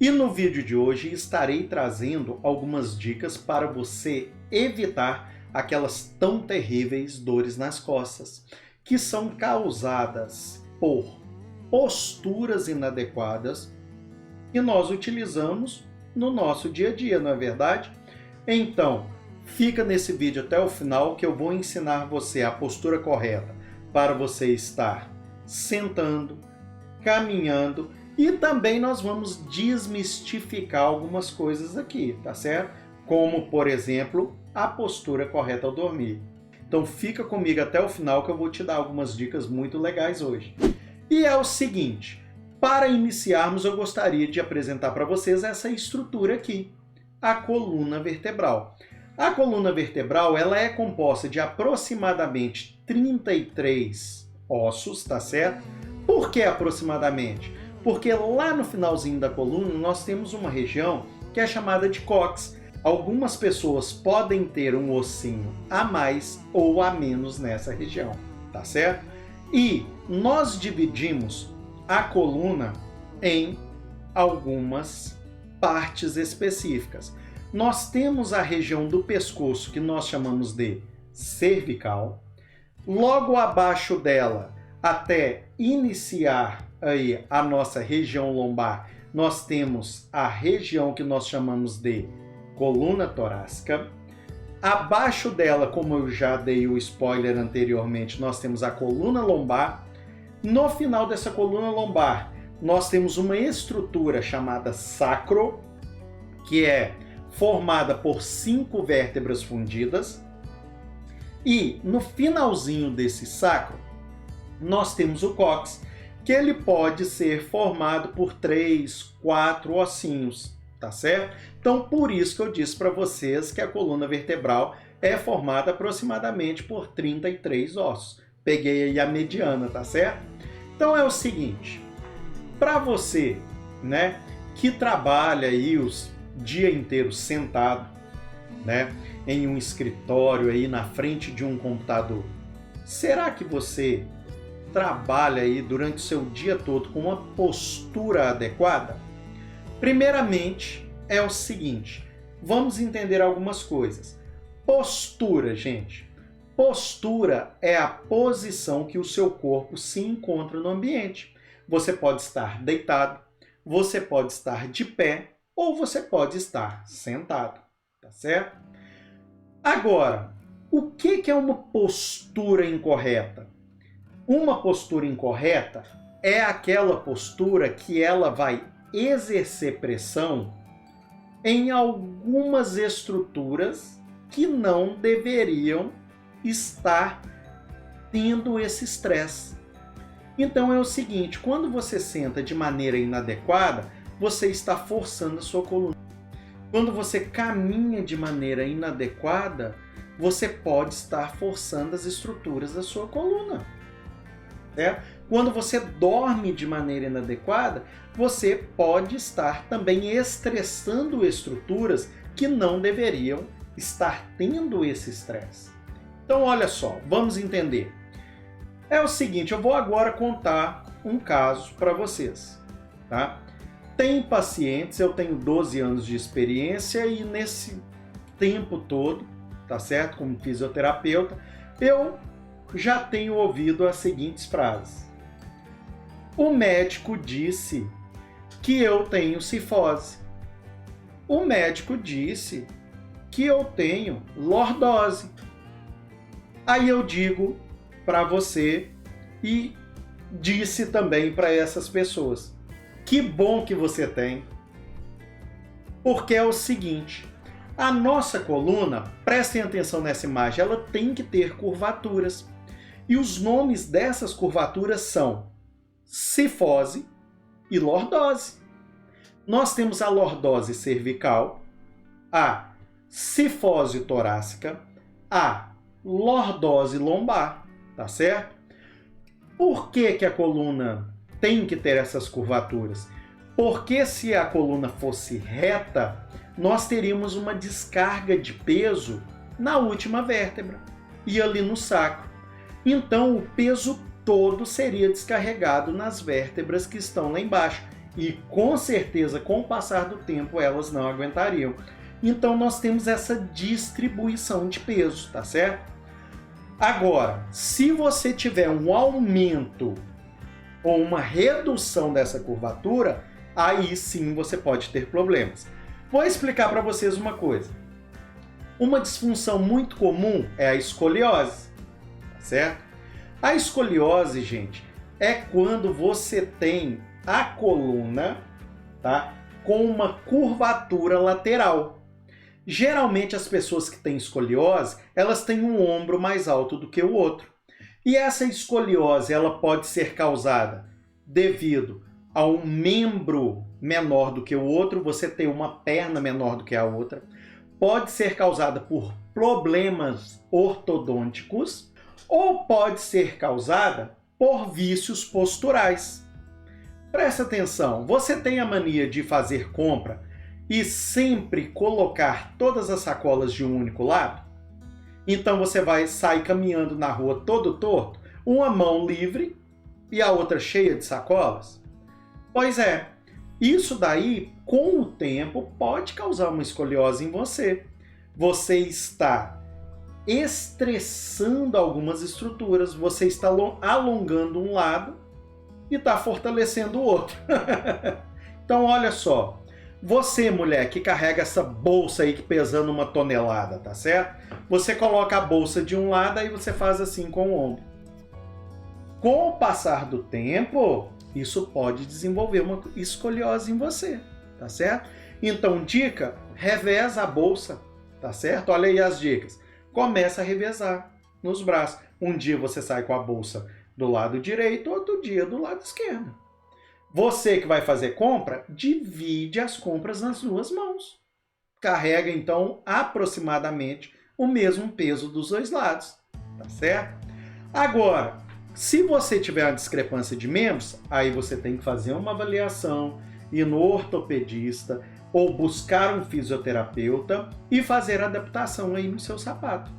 E no vídeo de hoje estarei trazendo algumas dicas para você evitar aquelas tão terríveis dores nas costas, que são causadas por posturas inadequadas que nós utilizamos no nosso dia a dia, não é verdade? Então, fica nesse vídeo até o final que eu vou ensinar você a postura correta para você estar sentando, caminhando, e também nós vamos desmistificar algumas coisas aqui, tá certo? Como, por exemplo, a postura correta ao dormir. Então fica comigo até o final que eu vou te dar algumas dicas muito legais hoje. E é o seguinte, para iniciarmos eu gostaria de apresentar para vocês essa estrutura aqui, a coluna vertebral. A coluna vertebral ela é composta de aproximadamente 33 ossos, tá certo? Por que aproximadamente? Porque lá no finalzinho da coluna nós temos uma região que é chamada de cóccix. Algumas pessoas podem ter um ossinho a mais ou a menos nessa região, tá certo? E nós dividimos a coluna em algumas partes específicas. Nós temos a região do pescoço que nós chamamos de cervical. Logo abaixo dela, até iniciar aí a nossa região lombar, nós temos a região que nós chamamos de coluna torácica. Abaixo dela, como eu já dei o spoiler anteriormente, nós temos a coluna lombar. No final dessa coluna lombar, nós temos uma estrutura chamada sacro, que é formada por 5 vértebras fundidas. E no finalzinho desse sacro, nós temos o cóccix, que ele pode ser formado por 3, 4 ossinhos, tá certo? Então, por isso que eu disse para vocês que a coluna vertebral é formada aproximadamente por 33 ossos. Peguei aí a mediana, tá certo? Então é o seguinte, para você, né, que trabalha aí o dia inteiro sentado, né, em um escritório aí na frente de um computador, será que você trabalha aí durante o seu dia todo com uma postura adequada? Primeiramente, é o seguinte, vamos entender algumas coisas. Postura, gente. Postura é a posição que o seu corpo se encontra no ambiente. Você pode estar deitado, você pode estar de pé ou você pode estar sentado, tá certo? Agora, o que é uma postura incorreta? Uma postura incorreta é aquela postura que ela vai exercer pressão em algumas estruturas que não deveriam estar tendo esse estresse. Então é o seguinte, quando você senta de maneira inadequada, você está forçando a sua coluna. Quando você caminha de maneira inadequada, você pode estar forçando as estruturas da sua coluna. Certo? Quando você dorme de maneira inadequada, você pode estar também estressando estruturas que não deveriam estar tendo esse estresse. Então, olha só, vamos entender. É o seguinte, eu vou agora contar um caso para vocês, tá? Tem pacientes, eu tenho 12 anos de experiência e nesse tempo todo, tá certo? Como fisioterapeuta, eu já tenho ouvido as seguintes frases. O médico disse que eu tenho cifose. O médico disse que eu tenho lordose. Aí eu digo para você e disse também para essas pessoas. Que bom que você tem. Porque é o seguinte, a nossa coluna, prestem atenção nessa imagem, ela tem que ter curvaturas. E os nomes dessas curvaturas são cifose e lordose. Nós temos a lordose cervical, a cifose torácica, a lordose lombar, tá certo? Por que a coluna tem que ter essas curvaturas? Porque se a coluna fosse reta, nós teríamos uma descarga de peso na última vértebra e ali no sacro. Então o peso todo seria descarregado nas vértebras que estão lá embaixo E com certeza, com o passar do tempo, elas não aguentariam. Então nós temos essa distribuição de peso, tá certo? Agora, se você tiver um aumento ou uma redução dessa curvatura, aí sim você pode ter problemas. Vou explicar para vocês uma coisa. Uma disfunção muito comum é a escoliose, tá certo? A escoliose, gente, é quando você tem a coluna, tá, com uma curvatura lateral. Geralmente as pessoas que têm escoliose, elas têm um ombro mais alto do que o outro. E essa escoliose, ela pode ser causada devido a um membro menor do que o outro, você tem uma perna menor do que a outra. Pode ser causada por problemas ortodônticos ou pode ser causada por vícios posturais. Presta atenção, você tem a mania de fazer compra e sempre colocar todas as sacolas de um único lado? Então você vai sair caminhando na rua todo torto, uma mão livre e a outra cheia de sacolas? Pois é, isso daí, com o tempo, pode causar uma escoliose em você. Você está estressando algumas estruturas, você está alongando um lado e está fortalecendo o outro. Então, olha só. Você, mulher, que carrega essa bolsa aí que pesando 1 tonelada, tá certo? Você coloca a bolsa de um lado e você faz assim com o ombro. Com o passar do tempo, isso pode desenvolver uma escoliose em você, tá certo? Então, dica, reveza a bolsa, tá certo? Olha aí as dicas. Começa a revezar nos braços. Um dia você sai com a bolsa do lado direito, outro dia do lado esquerdo. Você que vai fazer compra, divide as compras nas duas mãos. Carrega, então, aproximadamente o mesmo peso dos dois lados, tá certo? Agora, se você tiver uma discrepância de membros, aí você tem que fazer uma avaliação, ir no ortopedista ou buscar um fisioterapeuta e fazer adaptação aí no seu sapato.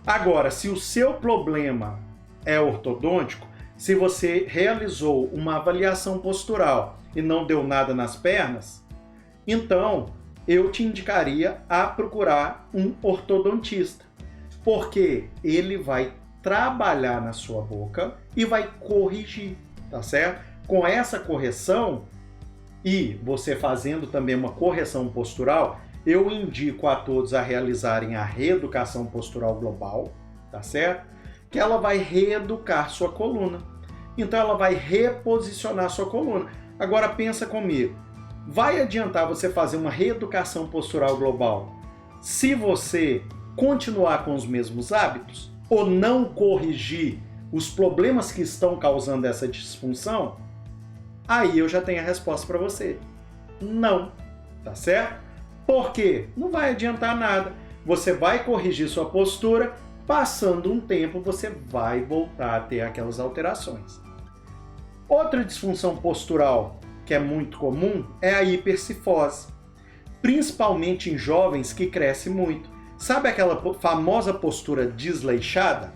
Agora, se o seu problema é ortodôntico, se você realizou uma avaliação postural e não deu nada nas pernas, então eu te indicaria a procurar um ortodontista, porque ele vai trabalhar na sua boca e vai corrigir, tá certo? Com essa correção e você fazendo também uma correção postural, eu indico a todos a realizarem a reeducação postural global, tá certo? Que ela vai reeducar sua coluna. Então ela vai reposicionar sua coluna. Agora pensa comigo, vai adiantar você fazer uma reeducação postural global se você continuar com os mesmos hábitos ou não corrigir os problemas que estão causando essa disfunção? Aí eu já tenho a resposta para você. Não, tá certo? Por quê? Não vai adiantar nada. Você vai corrigir sua postura, passando um tempo você vai voltar a ter aquelas alterações. Outra disfunção postural que é muito comum é a hipercifose, principalmente em jovens que crescem muito. Sabe aquela famosa postura desleixada?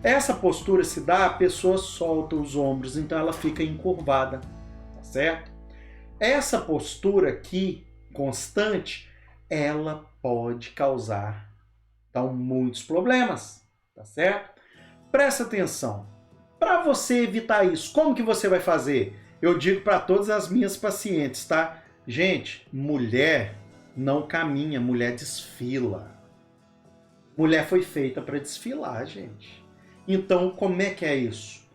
Essa postura se dá, a pessoa solta os ombros, então ela fica encurvada, tá certo? Essa postura aqui, constante, ela pode causar, então, muitos problemas, tá certo? Presta atenção. Para você evitar isso, como que você vai fazer? Eu digo para todas as minhas pacientes, tá? Gente, mulher não caminha, mulher desfila. Mulher foi feita para desfilar, gente. Então, como é que é isso?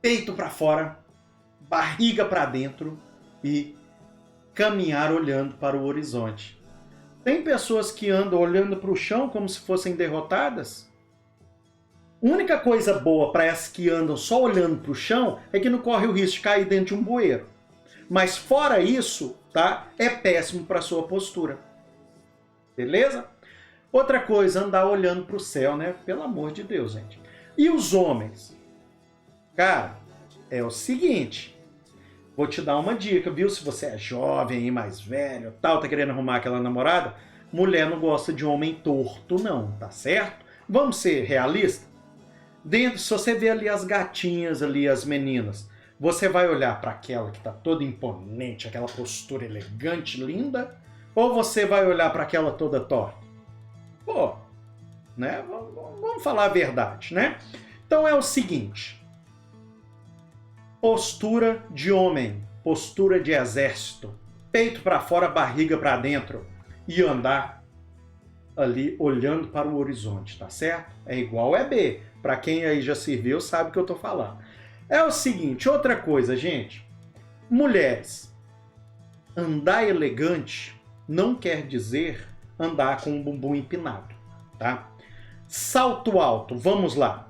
Peito para fora, barriga para dentro e caminhar olhando para o horizonte. Tem pessoas que andam olhando para o chão como se fossem derrotadas. A única coisa boa para essas que andam só olhando para o chão é que não corre o risco de cair dentro de um bueiro. Mas fora isso, tá? É péssimo para a sua postura. Beleza? Outra coisa, andar olhando para o céu, né? Pelo amor de Deus, gente. E os homens? Cara, é o seguinte. Vou te dar uma dica, viu? Se você é jovem e mais velho, tal, tá querendo arrumar aquela namorada, mulher não gosta de homem torto, não, tá certo? Vamos ser realistas? Se você vê ali as gatinhas ali, as meninas, Você vai olhar para aquela que está toda imponente, aquela postura elegante, linda, ou você vai olhar para aquela toda torta? Pô, né? Vamos falar a verdade, né? Então é o seguinte: postura de homem, postura de exército, peito para fora, barriga para dentro e andar ali olhando para o horizonte, tá certo? É igual EB. Para quem aí já se viu sabe o que eu tô falando. É o seguinte, outra coisa, gente. Mulheres, andar elegante não quer dizer andar com o bumbum empinado, tá? Salto alto, vamos lá.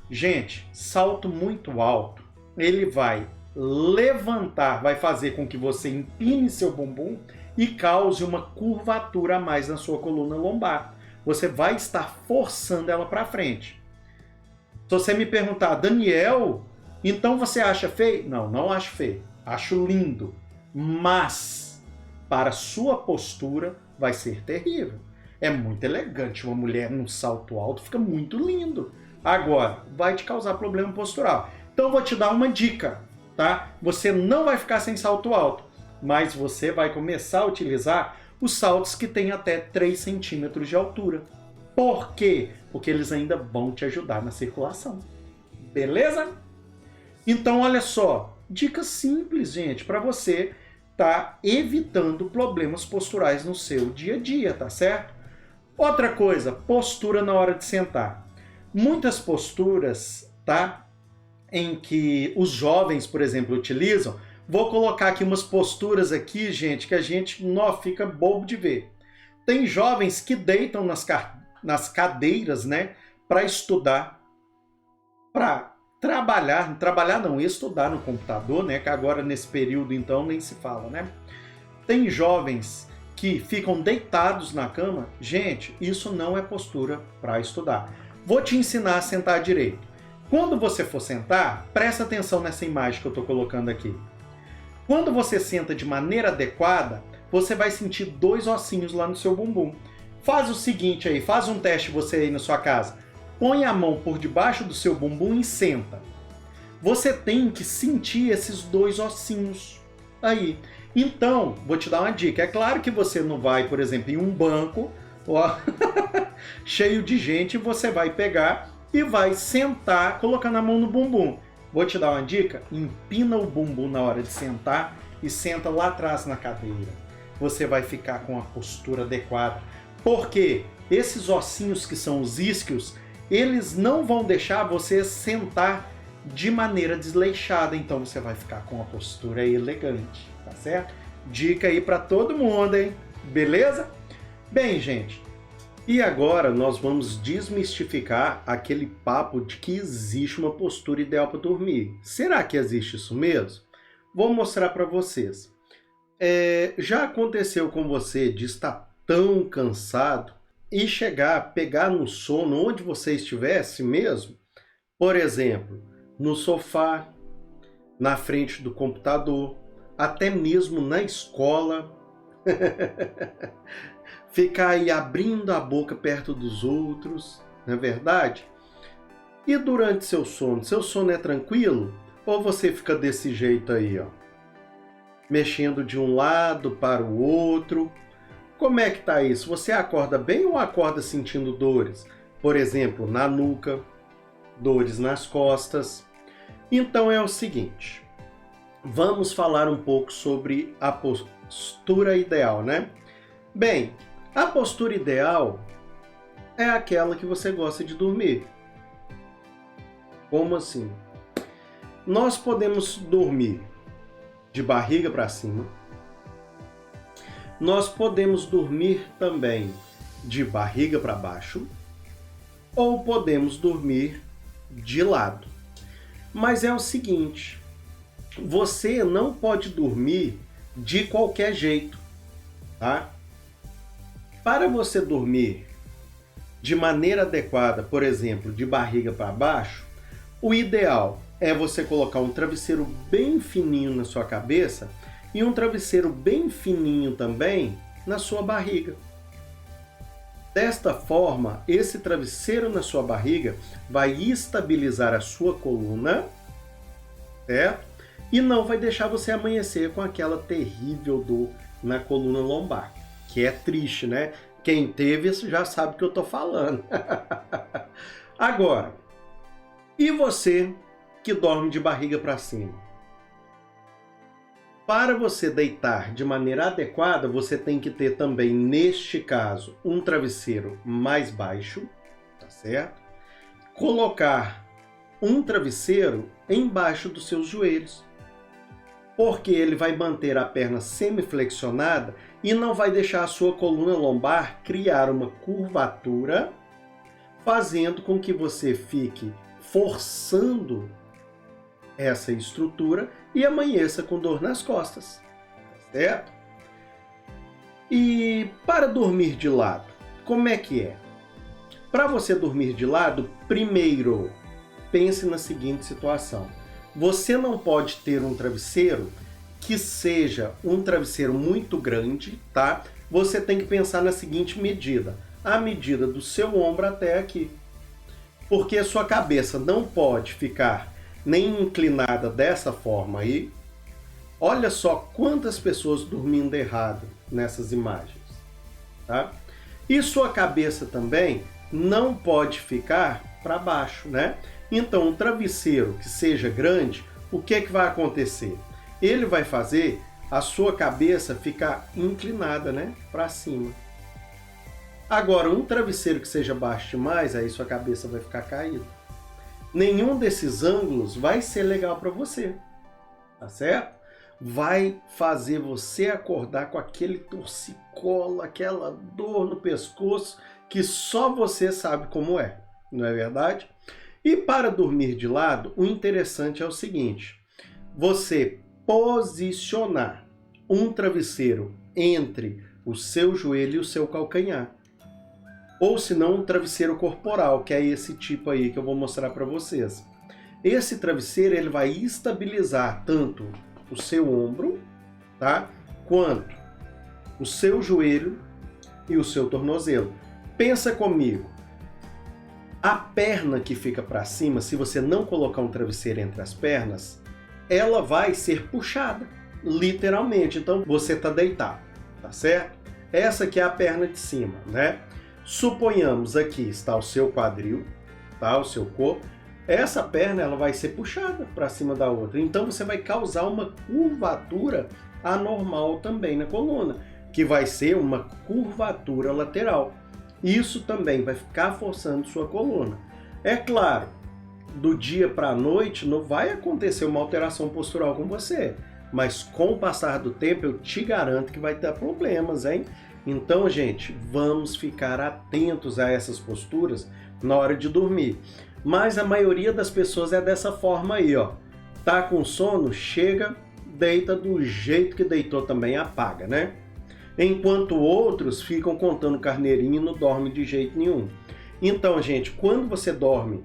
Gente, salto muito alto, ele vai levantar, vai fazer com que você empine seu bumbum e cause uma curvatura a mais na sua coluna lombar. Você vai estar forçando ela para frente. Se você me perguntar, Daniel, então você acha feio? Não, não acho feio. Acho lindo. Mas, para sua postura, vai ser terrível. É muito elegante. Uma mulher num salto alto fica muito lindo. Agora, vai te causar problema postural. Então, eu vou te dar uma dica, tá? Você não vai ficar sem salto alto, mas você vai começar a utilizar os saltos que têm até 3 centímetros de altura. Por quê? Porque eles ainda vão te ajudar na circulação. Beleza? Então, olha só, dica simples, gente, para você estar evitando problemas posturais no seu dia a dia, tá certo? Outra coisa, postura na hora de sentar. Muitas posturas, tá? Em que os jovens, por exemplo, utilizam. Vou colocar aqui umas posturas aqui, gente, que a gente não fica bobo de ver. Tem jovens que deitam nas cadeiras, né, para estudar, para trabalhar não, estudar no computador, né, que agora nesse período então nem se fala, né? Tem jovens que ficam deitados na cama. Gente, isso não é postura para estudar. Vou te ensinar a sentar direito. Quando você for sentar, presta atenção nessa imagem que eu estou colocando aqui. Quando você senta de maneira adequada, você vai sentir 2 ossinhos lá no seu bumbum. Faz o seguinte aí, faz um teste você aí na sua casa. Põe a mão por debaixo do seu bumbum e senta. Você tem que sentir esses 2 ossinhos aí. Então, vou te dar uma dica. É claro que você não vai, por exemplo, em um banco ó, cheio de gente, você vai pegar e vai sentar colocando a mão no bumbum. Vou te dar uma dica: empina o bumbum na hora de sentar e senta lá atrás na cadeira. Você vai ficar com a postura adequada. Porque esses ossinhos que são os isquios, eles não vão deixar você sentar de maneira desleixada. Então você vai ficar com a postura elegante, tá certo? Dica aí para todo mundo, hein? Beleza? Bem, gente, e agora nós vamos desmistificar aquele papo de que existe uma postura ideal para dormir. Será que existe isso mesmo? Vou mostrar para vocês. Já aconteceu com você de estar tão cansado e pegar no sono onde você estivesse mesmo? Por exemplo, no sofá, na frente do computador, até mesmo na escola. Ficar aí abrindo a boca perto dos outros, não é verdade? E durante seu sono é tranquilo? Ou você fica desse jeito aí, ó, mexendo de um lado para o outro? Como é que tá isso? Você acorda bem ou acorda sentindo dores? Por exemplo, na nuca, dores nas costas. Então é o seguinte, vamos falar um pouco sobre a postura ideal, né? Bem, a postura ideal é aquela que você gosta de dormir. Como assim? Nós podemos dormir de barriga para cima. Nós podemos dormir também de barriga para baixo. Ou podemos dormir de lado. Mas é o seguinte, você não pode dormir de qualquer jeito, tá? Para você dormir de maneira adequada, por exemplo, de barriga para baixo, o ideal é você colocar um travesseiro bem fininho na sua cabeça e um travesseiro bem fininho também na sua barriga. Desta forma, esse travesseiro na sua barriga vai estabilizar a sua coluna, certo? e não vai deixar você amanhecer com aquela terrível dor na coluna lombar, que é triste, né? Quem teve já sabe o que eu tô falando. Agora, e você que dorme de barriga para cima? Para você deitar de maneira adequada, você tem que ter também, neste caso, um travesseiro mais baixo, tá certo? Colocar um travesseiro embaixo dos seus joelhos, porque ele vai manter a perna semiflexionada e não vai deixar a sua coluna lombar criar uma curvatura, fazendo com que você fique forçando essa estrutura e amanheça com dor nas costas, certo? E para dormir de lado, como é que é? Para você dormir de lado, primeiro, pense na seguinte situação. Você não pode ter um travesseiro que seja um travesseiro muito grande, tá? Você tem que pensar na seguinte medida. A medida do seu ombro até aqui. Porque a sua cabeça não pode ficar nem inclinada dessa forma aí. Olha só quantas pessoas dormindo errado nessas imagens, tá? E sua cabeça também não pode ficar para baixo, né? Então, um travesseiro que seja grande, o que que vai acontecer? Ele vai fazer a sua cabeça ficar inclinada, né, para cima. Agora, um travesseiro que seja baixo demais, aí sua cabeça vai ficar caída. Nenhum desses ângulos vai ser legal para você, tá certo? Vai fazer você acordar com aquele torcicolo, aquela dor no pescoço, que só você sabe como é, não é verdade? E para dormir de lado, o interessante é o seguinte, você posicionar um travesseiro entre o seu joelho e o seu calcanhar. Ou se não, um travesseiro corporal, que é esse tipo aí que eu vou mostrar para vocês. Esse travesseiro ele vai estabilizar tanto o seu ombro, tá? Quanto o seu joelho e o seu tornozelo. Pensa comigo. A perna que fica para cima, se você não colocar um travesseiro entre as pernas, ela vai ser puxada, literalmente. Então você está deitado, tá certo? Essa aqui é a perna de cima, né? Suponhamos aqui está o seu quadril, tá? O seu corpo. Essa perna ela vai ser puxada para cima da outra. Então você vai causar uma curvatura anormal também na coluna, que vai ser uma curvatura lateral. Isso também vai ficar forçando sua coluna. É claro, do dia para a noite não vai acontecer uma alteração postural com você, mas com o passar do tempo eu te garanto que vai ter problemas, hein? Então, gente, vamos ficar atentos a essas posturas na hora de dormir. Mas a maioria das pessoas é dessa forma aí, ó. Tá com sono, chega, deita do jeito que deitou também, apaga, né? Enquanto outros ficam contando carneirinho e não dormem de jeito nenhum. Então, gente, quando você dorme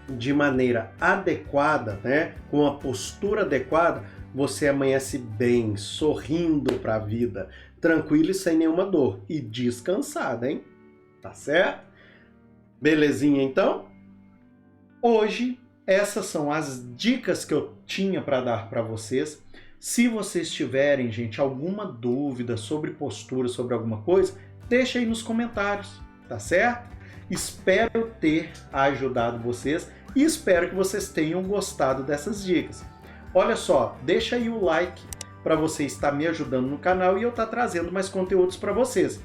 de maneira adequada, né, com a postura adequada, você amanhece bem, sorrindo para a vida, tranquilo e sem nenhuma dor e descansado, hein? Tá certo? Belezinha, então? Hoje, essas são as dicas que eu tinha para dar para vocês. Se vocês tiverem, gente, alguma dúvida sobre postura, sobre alguma coisa, deixa aí nos comentários, tá certo? Espero ter ajudado vocês e espero que vocês tenham gostado dessas dicas. Olha só, deixa aí o like para você estar me ajudando no canal e eu estar trazendo mais conteúdos para vocês.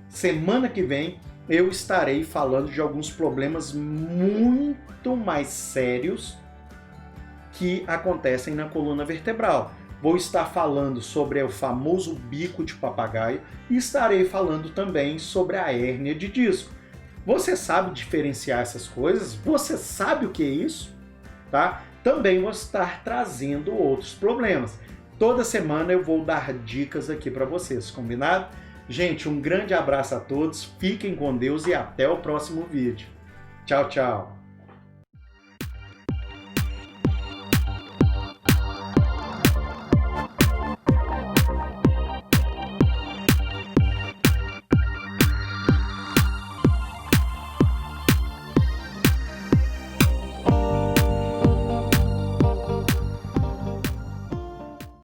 Semana que vem eu estarei falando de alguns problemas muito mais sérios que acontecem na coluna vertebral. Vou estar falando sobre o famoso bico de papagaio e estarei falando também sobre a hérnia de disco. Você sabe diferenciar essas coisas? Você sabe o que é isso? Tá? Também vou estar trazendo outros problemas. Toda semana eu vou dar dicas aqui para vocês, combinado? Gente, um grande abraço a todos, fiquem com Deus e até o próximo vídeo. Tchau, tchau!